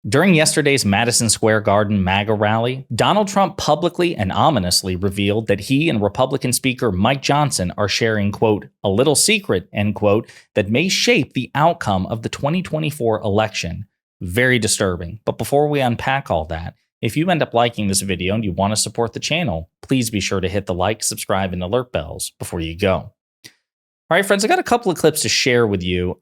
During yesterday's Madison Square Garden MAGA rally, Donald Trump publicly and ominously revealed that he and Republican Speaker Mike Johnson are sharing, quote, a little secret, end quote, that may shape the outcome of the 2024 election. Very disturbing. But before we unpack all that, if you end up liking this video and you want to support the channel, please be sure to hit the like, subscribe, and alert bells before you go. All right, friends, I got a couple of clips to share with you.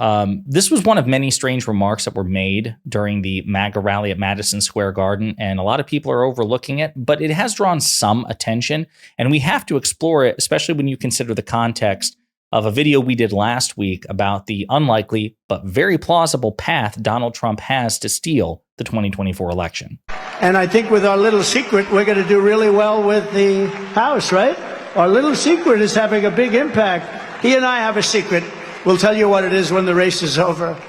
This was one of many strange remarks that were made during the MAGA rally at Madison Square Garden, and a lot of people are overlooking it, but it has drawn some attention, and we have to explore it, especially when you consider the context of a video we did last week about the unlikely but very plausible path Donald Trump has to steal the 2024 election. And I think with our little secret, we're going to do really well with the House, right? Our little secret is having a big impact. He and I have a secret. We'll tell you what it is when the race is over.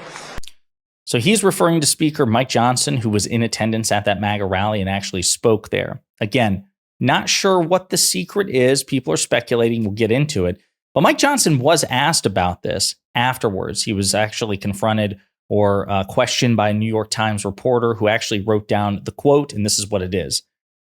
So he's referring to Speaker Mike Johnson, who was in attendance at that MAGA rally and actually spoke there. Again, not sure what the secret is. People are speculating. We'll get into it. But Mike Johnson was asked about this afterwards. He was actually confronted or questioned by a New York Times reporter who actually wrote down the quote, and this is what it is.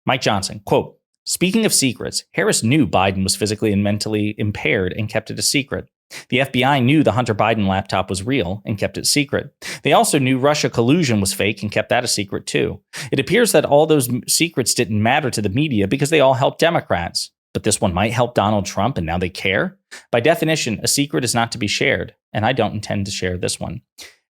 Mike Johnson, quote, speaking of secrets, Harris knew Biden was physically and mentally impaired and kept it a secret. The FBI knew the Hunter Biden laptop was real and kept it secret. They also knew Russia collusion was fake and kept that a secret too. It appears that all those secrets didn't matter to the media because they all helped Democrats. But this one might help Donald Trump and now they care? By definition, a secret is not to be shared, and I don't intend to share this one.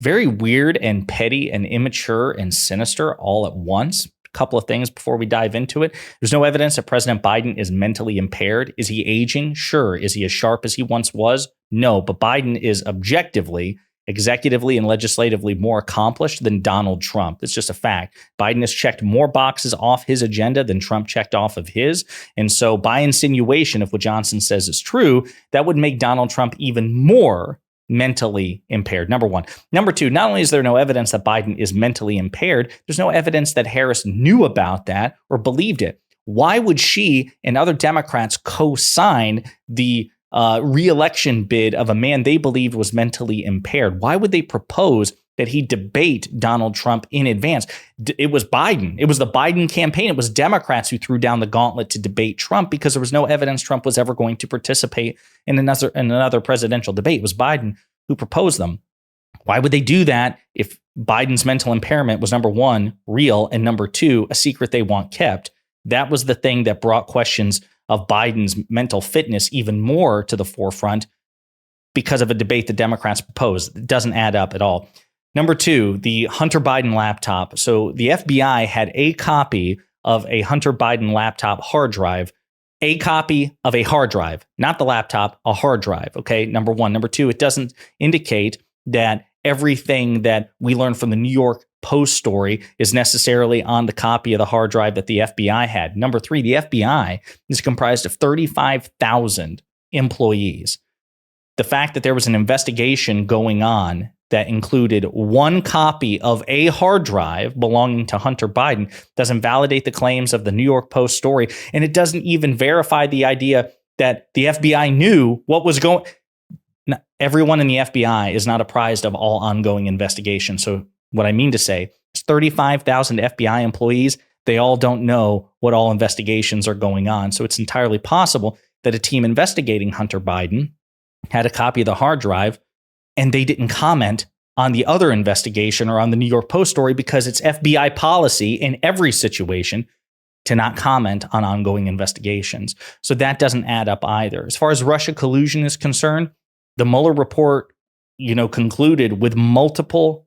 Very weird and petty and immature and sinister all at once. Couple of things before we dive into it. There's no evidence that President Biden is mentally impaired. Is he aging? Sure. Is he as sharp as he once was? No, but Biden is objectively, executively, and legislatively more accomplished than Donald Trump. It's just a fact. Biden has checked more boxes off his agenda than Trump checked off of his. And so by insinuation, if what Johnson says is true, that would make Donald Trump even more mentally impaired, number one. Number two, not only is there no evidence that Biden is mentally impaired, there's no evidence that Harris knew about that or believed it. Why would she and other Democrats co-sign the re-election bid of a man they believed was mentally impaired? Why would they propose that he debate Donald Trump in advance? It was Biden. It was the Biden campaign. It was Democrats who threw down the gauntlet to debate Trump because there was no evidence Trump was ever going to participate in another presidential debate. It was Biden who proposed them. Why would they do that if Biden's mental impairment was, number one, real, and number two, a secret they want kept? That was the thing that brought questions of Biden's mental fitness even more to the forefront because of a debate the Democrats proposed. It doesn't add up at all. Number two, the Hunter Biden laptop. So the FBI had a copy of a Hunter Biden laptop hard drive, a copy of a hard drive, not the laptop, a hard drive. Okay, number one. Number two, it doesn't indicate that everything that we learned from the New York Post story is necessarily on the copy of the hard drive that the FBI had. Number three, the FBI is comprised of 35,000 employees. The fact that there was an investigation going on that included one copy of a hard drive belonging to Hunter Biden doesn't validate the claims of the New York Post story. And it doesn't even verify the idea that the FBI knew what was going on. Everyone in the FBI is not apprised of all ongoing investigations. So what I mean to say is 35,000 FBI employees, they all don't know what all investigations are going on. So it's entirely possible that a team investigating Hunter Biden had a copy of the hard drive and they didn't comment on the other investigation or on the New York Post story because it's FBI policy in every situation to not comment on ongoing investigations. So that doesn't add up either. As far as Russia collusion is concerned, the Mueller report, concluded with multiple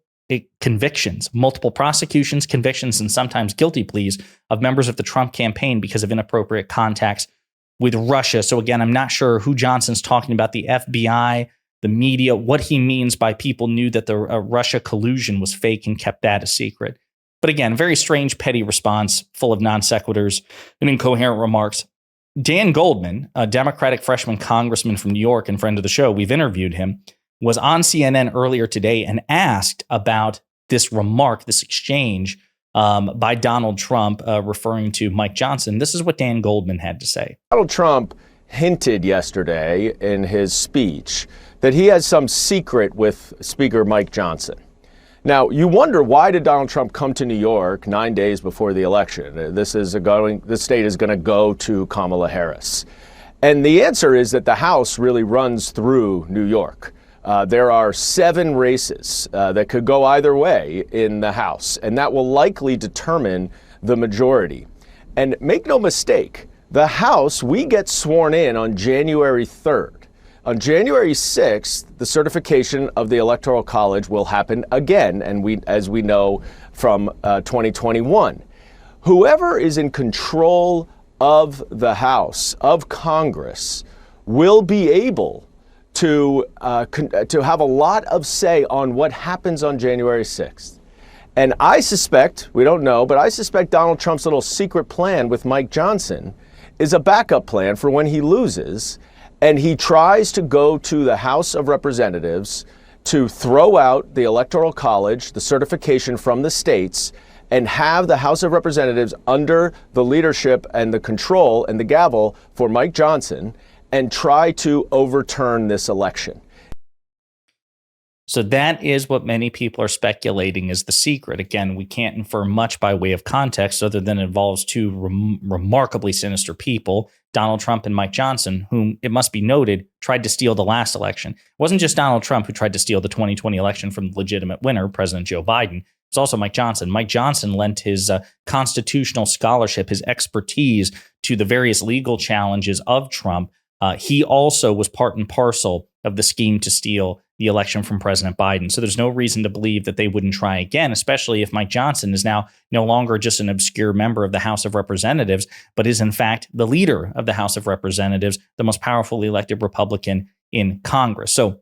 convictions, multiple prosecutions, convictions, and sometimes guilty pleas of members of the Trump campaign because of inappropriate contacts with Russia. So again, I'm not sure who Johnson's talking about, the FBI, the media, what he means by people knew that the Russia collusion was fake and kept that a secret. But again, very strange, petty response, full of non sequiturs and incoherent remarks. Dan Goldman, a Democratic freshman congressman from New York and friend of the show, we've interviewed him, was on CNN earlier today and asked about this remark, this exchange by Donald Trump referring to Mike Johnson. This is what Dan Goldman had to say. Donald Trump hinted yesterday in his speech that he has some secret with Speaker Mike Johnson. Now, you wonder, why did Donald Trump come to New York 9 days before the election? This state is going to go to Kamala Harris. And the answer is that the House really runs through New York. There are 7 races that could go either way in the House, and that will likely determine the majority. And make no mistake, the House, we get sworn in on January 3rd. On January 6th, the certification of the Electoral College will happen again, and as we know from 2021. Whoever is in control of the House, of Congress, will be able to have a lot of say on what happens on January 6th. And I suspect, we don't know, but I suspect Donald Trump's little secret plan with Mike Johnson is a backup plan for when he loses, and he tries to go to the House of Representatives to throw out the Electoral College, the certification from the states, and have the House of Representatives under the leadership and the control and the gavel for Mike Johnson, and try to overturn this election. So that is what many people are speculating is the secret. Again, we can't infer much by way of context other than it involves 2 remarkably sinister people, Donald Trump and Mike Johnson, whom, it must be noted, tried to steal the last election. It wasn't just Donald Trump who tried to steal the 2020 election from the legitimate winner, President Joe Biden. It was also Mike Johnson. Mike Johnson lent his constitutional scholarship, his expertise to the various legal challenges of Trump. He also was part and parcel of the scheme to steal the election from President Biden. So there's no reason to believe that they wouldn't try again, especially if Mike Johnson is now no longer just an obscure member of the House of Representatives, but is in fact the leader of the House of Representatives, the most powerfully elected Republican in Congress. So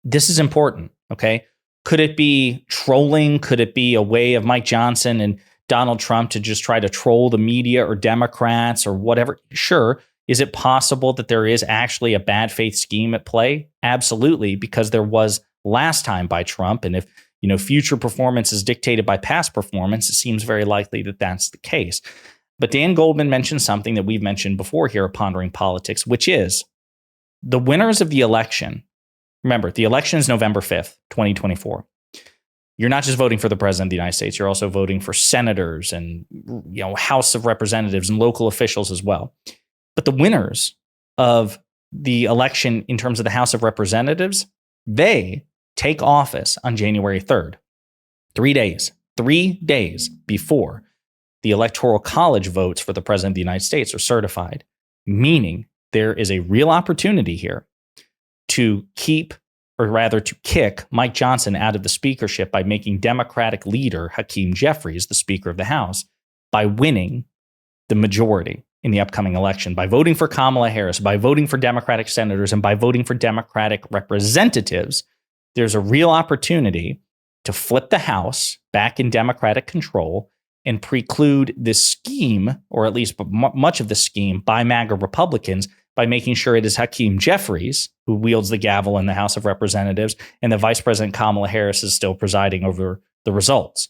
this is important, okay? Could it be trolling? Could it be a way of Mike Johnson and Donald Trump to just try to troll the media or Democrats or whatever? Sure. Is it possible that there is actually a bad faith scheme at play? Absolutely, because there was last time by Trump. And if future performance is dictated by past performance, it seems very likely that that's the case. But Dan Goldman mentioned something that we've mentioned before here at Pondering Politics, which is the winners of the election. Remember, the election is November 5th, 2024. You're not just voting for the president of the United States. You're also voting for senators and House of Representatives and local officials as well. But the winners of the election in terms of the House of Representatives, they take office on January 3rd, 3 days before the Electoral College votes for the president of the United States are certified, meaning there is a real opportunity here to kick Mike Johnson out of the speakership by making Democratic leader Hakeem Jeffries the Speaker of the House by winning the majority in the upcoming election, by voting for Kamala Harris, by voting for Democratic senators, and by voting for Democratic representatives. There's a real opportunity to flip the House back in Democratic control and preclude this scheme, or at least much of the scheme, by MAGA Republicans by making sure it is Hakeem Jeffries who wields the gavel in the House of Representatives and that Vice President Kamala Harris is still presiding over the results.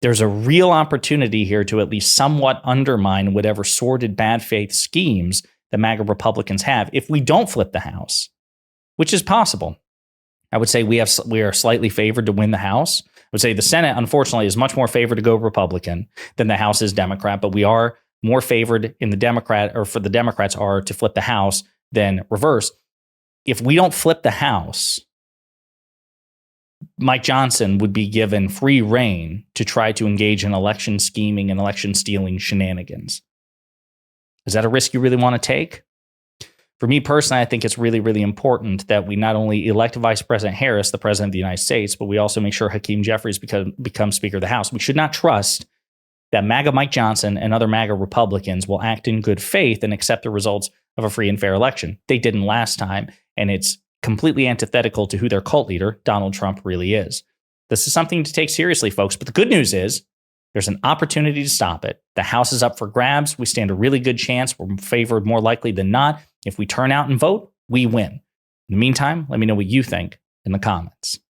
There's a real opportunity here to at least somewhat undermine whatever sordid bad faith schemes the MAGA Republicans have if we don't flip the House, which is possible. I would say we are slightly favored to win the House. I would say the Senate, unfortunately, is much more favored to go Republican than the House is Democrat, but we are more favored in the the Democrats are to flip the House than reverse. If we don't flip the House, Mike Johnson would be given free rein to try to engage in election scheming and election stealing shenanigans. Is that a risk you really want to take? For me personally, I think it's really, really important that we not only elect Vice President Harris, the President of the United States, but we also make sure Hakeem Jeffries becomes Speaker of the House. We should not trust that MAGA Mike Johnson and other MAGA Republicans will act in good faith and accept the results of a free and fair election. They didn't last time, and it's completely antithetical to who their cult leader, Donald Trump, really is. This is something to take seriously, folks. But the good news is there's an opportunity to stop it. The House is up for grabs. We stand a really good chance. We're favored more likely than not. If we turn out and vote, we win. In the meantime, let me know what you think in the comments.